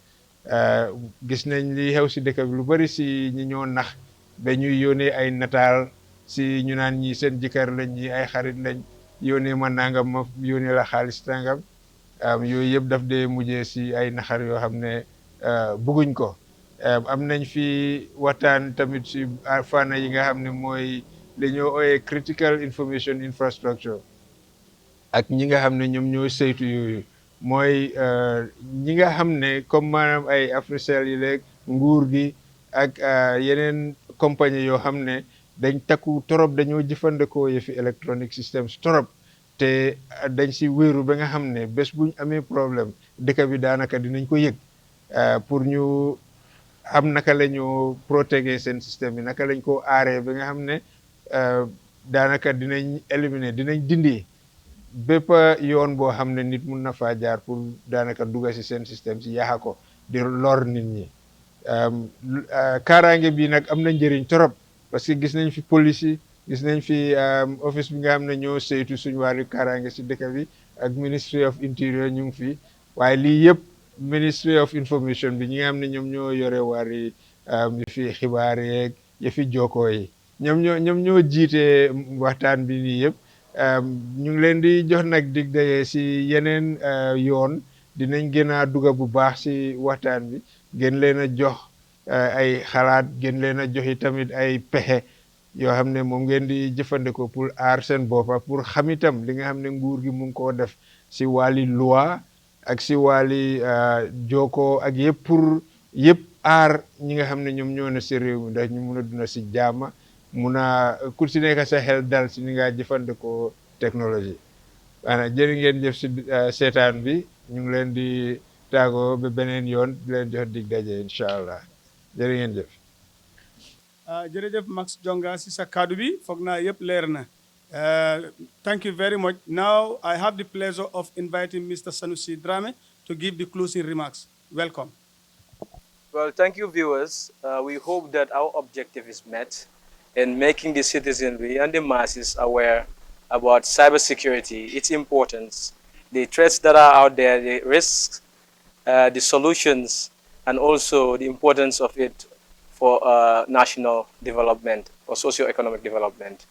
gis nañ li xew si dëkk bi lu bari si ñi ñoo nax ba ñuy yónnee ay nataal si ñu naan ñi seen jëkkër lañ ñi ay xarit lañ yónnee ma nangam ma yónnee la xaalis tàngam yooyu yëpp daf dee mujjee si ay naxar yoo xam ne bugguñ ko am nañ fi waxtaan tamit si fànn yi nga xam ne mooy li ñoo ooyee critical information infrastructure ak ñi nga xam ne ñoom ñoo saytu yooyu mooy ñi nga xam ne comme maanaam ay Africell yi léeg nguur gi ak yeneen compagnie yoo xam ne dañ takku torop dañoo jëfandikoo yëfi electronic systems torop te dañ si wéeru ba nga xam ne bés buñ amee problème dëkk bi daanaka dinañ ko yëg pour ñu am naka la ñu protéger seen système bi naka lañ ko aaree ba nga xam ne daanaka dinañ éliminer dinañ dindi bépp yoon boo xam ne nit mun na faa jaar pour daanaka dugga si seen système si yaxa ko di lor nit ñi kaaraange bi nag am na njëriñ torop parce que gis nañ fi police yi gis nañ fi office bi nga xam ne ñoo saytu suñu wàllu kaaraange si dëkk bi ak Ministry of Interior ñu ngi fi waaye lii yëpp Ministry of Information bi ñi nga xam ne ñoom ñoo yore wàllu yi fi xibaar yeeg yëfi jokkoo yi ñoom ñoo jiite waxtaan bi nii yëpp ñu ngi leen di jox nag dig daye si yeneen yoon dinañ gën a dugga bu baax si waxtaan bi gën leen a jox ay xalaat gën leen a jox tamit ay pexe yoo xam ne moom ngeen di jëfandikoo pour aar seen boppa pour xam itam li nga xam ne nguur gi mu ngi koo def si wàlli loi ak si wàlli jokkoo ak yëpp pour yëpp aar ñi nga xam ne ñoom ñoo na si réew mi ndax ñu mun a duna si jaama mun a ku si nekk sa xel dal si ni nga jëfandikoo technologie waana jërë ngeen jëf si seetaan bi ñu ngi leen di tàggoo ba beneen yoon di leen jox dig daje incha allah jërë ngeen jëf jërëjëf Max Jonga si sa kaddu bi foog naa yëpp leer na thank you very much. Now I have the pleasure of inviting Mr. Sanusi Drame to give the closing remarks. Welcome. Well, thank you, viewers. We hope that our objective is met in making the citizenry and the masses aware about cybersecurity, its importance, the threats that are out there, the risks, the solutions, and also the importance of it for national development or socio-economic development.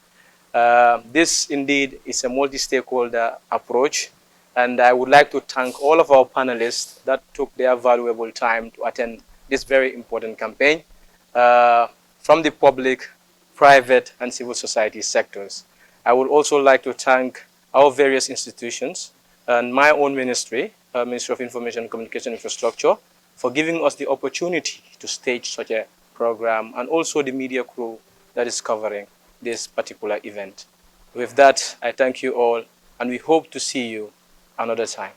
This indeed is a multi-stakeholder approach, and I would like to thank all of our panelists that took their valuable time to attend this very important campaign from the public, private, and civil society sectors. I would also like to thank our various institutions and my own ministry, Ministry of Information and Communication Infrastructure, for giving us the opportunity to stage such a program, and also the media crew that is covering this particular event. With that, I thank you all, and we hope to see you another time.